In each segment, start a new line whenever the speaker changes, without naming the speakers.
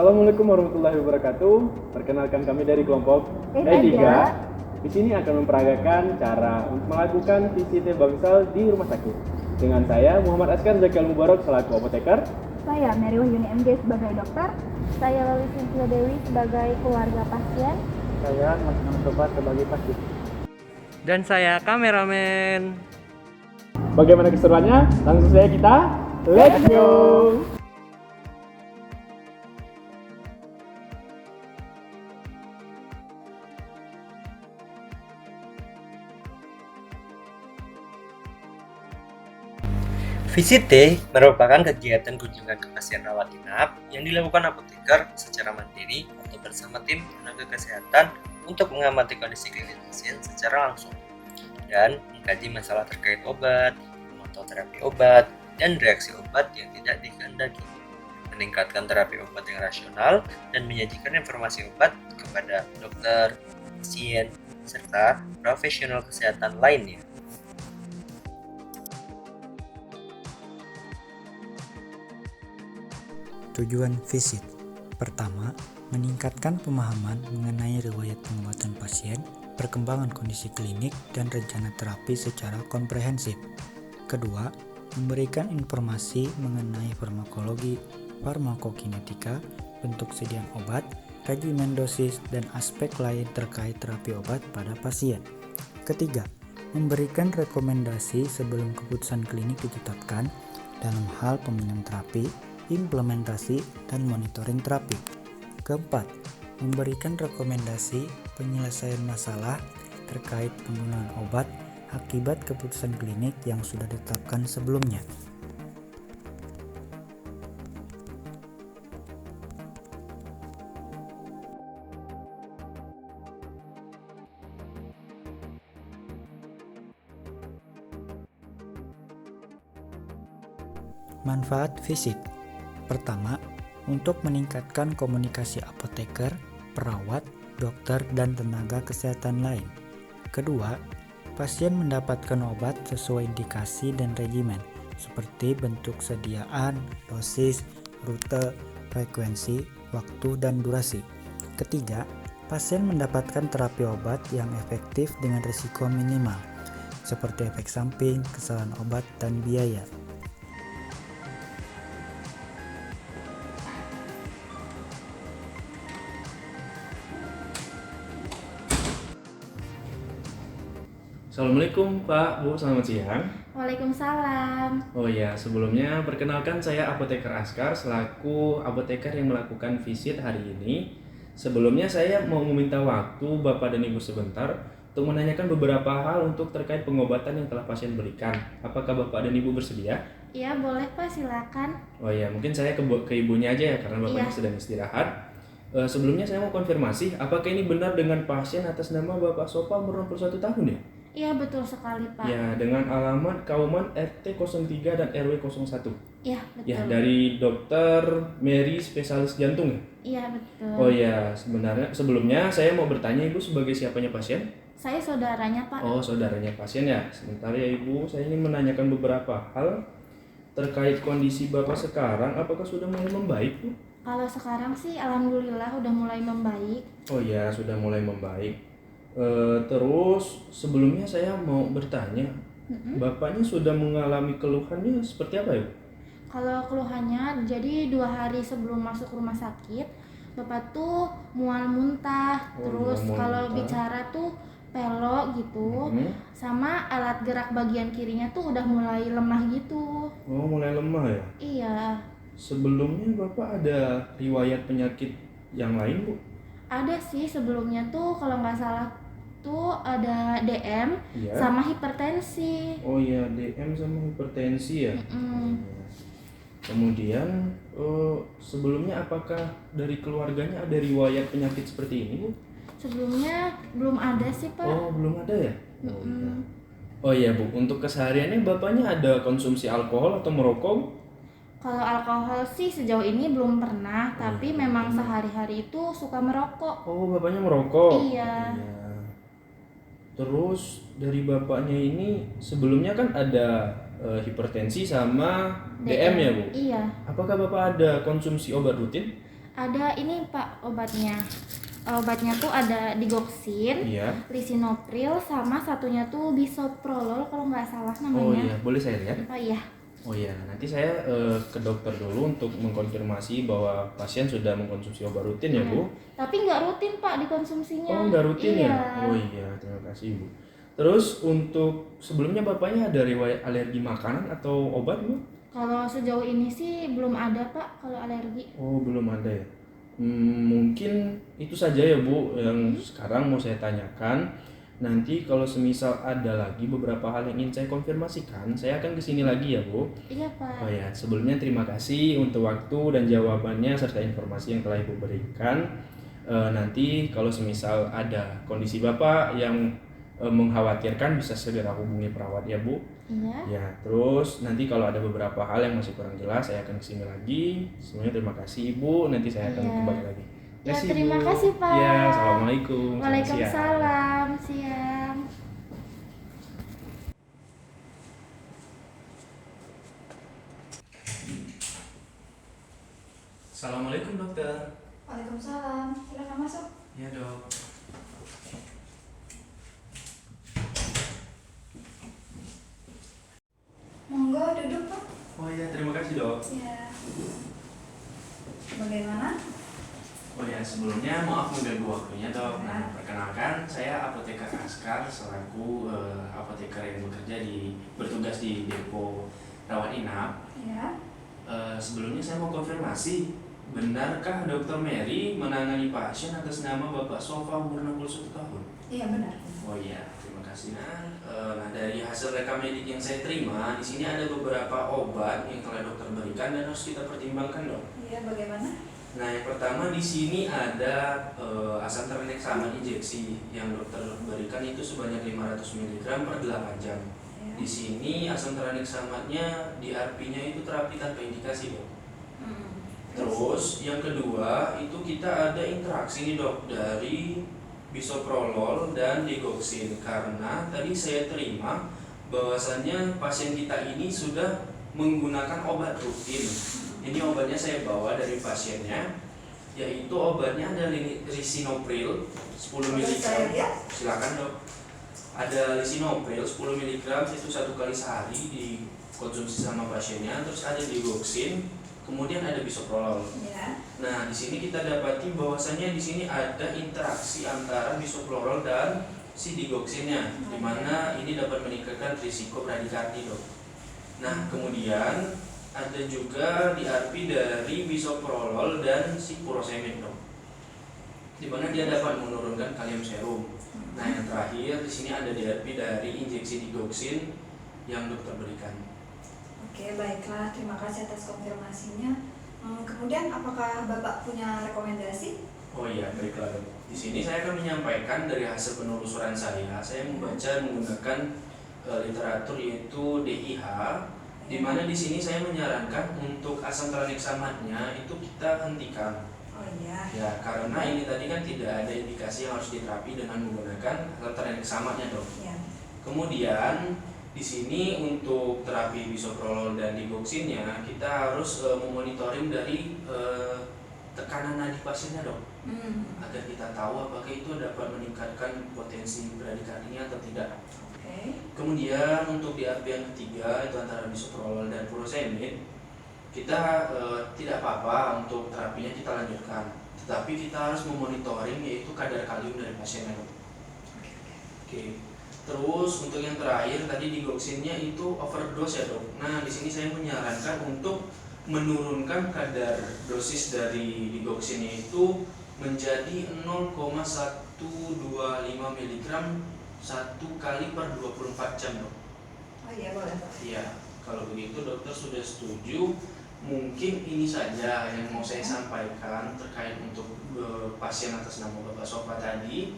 Assalamualaikum warahmatullahi wabarakatuh. Perkenalkan kami dari kelompok E3. Di sini akan memperagakan cara untuk melakukan VCT bangsal di rumah sakit. Dengan saya Muhammad Askar Zakil Mubarak selaku apoteker.
Saya Mary Wahyuni MG sebagai dokter.
Saya Loli Cynthia Dewi sebagai keluarga pasien.
Saya Mas Sobat sebagai pasien.
Dan saya kameramen.
Bagaimana keseruannya? Langsung saja kita let's go!
VCT merupakan kegiatan kunjungan ke pasien rawat inap yang dilakukan apoteker secara mandiri atau bersama tim tenaga kesehatan untuk mengamati kondisi klinis pasien secara langsung dan mengkaji masalah terkait obat, memantau terapi obat, dan reaksi obat yang tidak dikehendaki, meningkatkan terapi obat yang rasional, dan menyajikan informasi obat kepada dokter, pasien, serta profesional kesehatan lainnya.
Tujuan visit pertama, meningkatkan pemahaman mengenai riwayat pengobatan pasien, perkembangan kondisi klinik, dan rencana terapi secara komprehensif. Kedua, memberikan informasi mengenai farmakologi, farmakokinetika, bentuk sediaan obat, regimen dosis, dan aspek lain terkait terapi obat pada pasien. Ketiga, memberikan rekomendasi sebelum keputusan klinik ditetapkan dalam hal pemilihan terapi, implementasi, dan monitoring terapi. Keempat, memberikan rekomendasi penyelesaian masalah terkait penggunaan obat akibat keputusan klinik yang sudah ditetapkan sebelumnya. Manfaat visit. Pertama, untuk meningkatkan komunikasi apoteker, perawat, dokter, dan tenaga kesehatan lain. Kedua, pasien mendapatkan obat sesuai indikasi dan regimen, seperti bentuk sediaan, dosis, rute, frekuensi, waktu, dan durasi. Ketiga, pasien mendapatkan terapi obat yang efektif dengan risiko minimal, seperti efek samping, kesalahan obat, dan biaya.
Assalamualaikum Pak, Bu, selamat siang.
Waalaikumsalam.
Oh ya, sebelumnya perkenalkan saya apoteker Askar selaku apoteker yang melakukan visit hari ini. Sebelumnya saya mau meminta waktu Bapak dan Ibu sebentar untuk menanyakan beberapa hal untuk terkait pengobatan yang telah pasien berikan. Apakah Bapak dan Ibu bersedia?
Iya boleh Pak, silakan.
Oh ya, mungkin saya ke ibunya aja ya karena Bapaknya
Iya.
sedang istirahat. Sebelumnya saya mau konfirmasi, apakah ini benar dengan pasien atas nama Bapak Sopa umur 61 tahun ya?
Iya betul sekali Pak.
Ya, dengan alamat Kauman RT 03 dan RW 01.
Iya betul.
Ya, dari dokter Mary spesialis jantung ya?
Iya betul.
Oh ya, sebenarnya sebelumnya saya mau bertanya Ibu sebagai siapanya pasien?
Saya saudaranya Pak.
Oh, saudaranya pasien ya. Sebentar ya Ibu, saya ingin menanyakan beberapa hal terkait kondisi Bapak sekarang. Apakah sudah mulai membaik, Bu?
Kalau sekarang sih alhamdulillah udah mulai membaik.
Oh ya, sudah mulai membaik. Terus sebelumnya saya mau bertanya, Bapaknya sudah mengalami keluhannya seperti apa ya?
Kalau keluhannya, jadi 2 hari sebelum masuk rumah sakit, Bapak tuh mual muntah,
Oh,
terus
mual
kalau
muntah.
bicara tuh pelo gitu, sama alat gerak bagian kirinya tuh udah mulai lemah gitu.
Oh, mulai lemah ya?
Iya,
Sebelumnya Bapak ada riwayat penyakit yang lain, Bu?
ada sih sebelumnya tuh kalau nggak salah tuh ada DM
Iya.
sama hipertensi.
Oh iya, DM sama hipertensi ya. Kemudian sebelumnya apakah dari keluarganya ada riwayat penyakit seperti ini, Bu?
Sebelumnya belum ada sih Pak.
Oh, belum ada ya? Oh iya. Oh iya, Bu. Untuk kesehariannya Bapaknya ada konsumsi alkohol atau merokok, Bu?
Kalau alkohol sih sejauh ini belum pernah, tapi memang sehari-hari itu suka merokok.
Oh, Bapaknya merokok?
Iya.
Terus dari Bapaknya ini sebelumnya kan ada hipertensi sama DM ya, Bu?
Iya.
Apakah Bapak ada konsumsi obat rutin?
Ada ini Pak obatnya. Obatnya tuh ada digoxin,
Iya.
lisinopril, sama satunya tuh bisoprolol kalau nggak salah
Oh
namanya.
iya, boleh saya lihat?
Oh iya.
Oh iya, nanti saya ke dokter dulu untuk mengkonfirmasi bahwa pasien sudah mengkonsumsi obat rutin ya Bu.
Tapi nggak rutin Pak dikonsumsinya.
Oh nggak rutin
Iya.
ya? Oh iya, terima kasih Bu. Terus untuk sebelumnya Bapaknya ada riwayat alergi makanan atau obat Bu?
Kalau sejauh ini sih belum ada Pak kalau alergi.
Oh belum ada ya? Mungkin itu saja ya Bu yang sekarang mau saya tanyakan. Nanti kalau semisal ada lagi beberapa hal yang ingin saya konfirmasikan, saya akan kesini lagi ya Bu.
Iya Pak.
Oh ya, sebelumnya terima kasih untuk waktu dan jawabannya serta informasi yang telah Ibu berikan. Nanti kalau semisal ada kondisi Bapak yang mengkhawatirkan bisa segera hubungi perawat ya Bu.
Iya.
Ya, terus nanti kalau ada beberapa hal yang masih kurang jelas saya akan kesini lagi. Semuanya terima kasih Ibu, nanti saya akan
Iya.
kembali lagi.
Ya, terima kasih, Pak.
Ya, assalamualaikum. Selamat siang.
Waalaikumsalam. Siang.
Assalamualaikum dokter.
Waalaikumsalam. Silakan masuk.
Ya dok.
Monggo duduk Pak.
Oh ya, terima kasih dok.
Ya. Bagaimana?
Oh ya, sebelumnya maaf mengganggu waktunya dok. Nah, perkenalkan saya apoteker Askar selaku apoteker yang bertugas di depo rawat inap.
Ya.
Sebelumnya saya mau konfirmasi, benarkah Dokter Mary menangani pasien atas nama Bapak Sofa umur 61 tahun?
Iya benar.
Oh iya, terima kasih nah dari hasil rekam medik yang saya terima, di sini ada beberapa obat yang telah dokter berikan dan harus kita pertimbangkan dok.
Iya bagaimana?
Nah, yang pertama di sini ada asam tranexamen injeksi yang dokter berikan itu sebanyak 500 mg per 8 jam.
Ya.
Di sini asam tranexamatnya di ARP-nya itu terapi tanpa indikasi dok. Terus yang kedua itu kita ada interaksi nih dok dari bisoprolol dan digoxin karena tadi saya terima bahwasannya pasien kita ini sudah menggunakan obat rutin. Ini obatnya saya bawa dari pasiennya, yaitu obatnya ada lisinopril 10 mg.
Saya lihat.
Silakan dok. Ada lisinopril 10 mg itu 1 kali sehari dikonsumsi sama pasiennya. Terus ada digoxin, kemudian ada bisoprolol.
Ya.
Nah, di sini kita dapati bahwasannya di sini ada interaksi antara bisoprolol dan si digoxinnya, di mana ini dapat meningkatkan risiko bradikardi dok. Nah, kemudian ada juga diarpi dari bisoprolol dan si furosemid dok, di mana dia dapat menurunkan kalium serum. Nah, yang terakhir di sini ada diarpi dari injeksi digoxin yang dokter berikan.
Oke baiklah. Terima kasih atas konfirmasinya. Kemudian apakah Bapak punya rekomendasi?
Oh iya, baiklah dok. Di sini saya akan menyampaikan dari hasil penelusuran saya. Saya membaca menggunakan literatur yaitu DIH, di mana di sini saya menyarankan untuk asam tranexamatnya itu kita hentikan.
Oh iya.
Ya, karena ini tadi kan tidak ada indikasi yang harus diterapi dengan menggunakan asam tranexamatnya dok.
Ya.
Kemudian di sini untuk terapi bisoprolol dan digoxinnya kita harus memonitoring dari tekanan nadi pasiennya dok, agar kita tahu apakah itu dapat meningkatkan potensi bradikardinya atau tidak.
Oke.
Kemudian untuk di ARP yang ketiga itu antara bisoprolol dan furosemid, kita tidak apa-apa untuk terapinya kita lanjutkan, tetapi kita harus memonitoring yaitu kadar kalium dari pasiennya dok. Oke. Terus untuk yang terakhir tadi digoxinnya itu overdose ya dok. Nah di sini saya menyarankan untuk menurunkan kadar dosis dari digoxinnya itu menjadi 0,125 mg 1 kali per 24 jam dok.
Oh iya boleh Pak.
Iya, kalau begitu dokter sudah setuju. Mungkin ini saja yang mau saya sampaikan terkait untuk pasien atas nama Bapak Sofa tadi.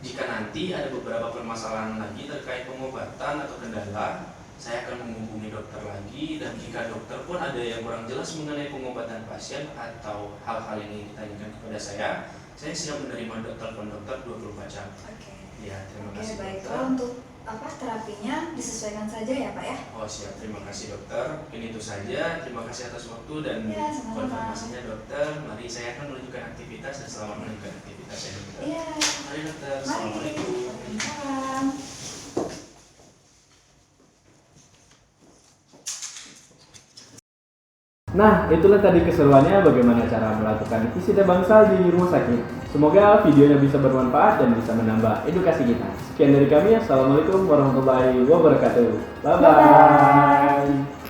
Jika nanti ada beberapa permasalahan lagi terkait pengobatan atau kendala, saya akan menghubungi dokter lagi. Dan jika dokter pun ada yang kurang jelas mengenai pengobatan pasien atau hal-hal yang ingin ditanyakan kepada saya siap menerima telepon dokter 24 jam.
Oke.
Ya, terima
Oke
kasih
baiklah
dokter.
untuk terapinya disesuaikan saja ya Pak ya.
Oh siap, terima kasih dokter. Ini itu saja. Terima kasih atas waktu dan
Ya, sama-sama.
konfirmasinya dokter. Mari saya akan melanjutkan aktivitas dan selamat melanjutkan aktivitas ya dokter.
Iya.
Mari dokter.
Mari.
Assalamualaikum.
Waalaikumsalam.
Nah, itulah tadi keseruannya bagaimana cara melakukan visit bangsal di rumah sakit. Semoga videonya bisa bermanfaat dan bisa menambah edukasi kita. Sekian dari kami. Assalamualaikum warahmatullahi wabarakatuh. Bye-bye.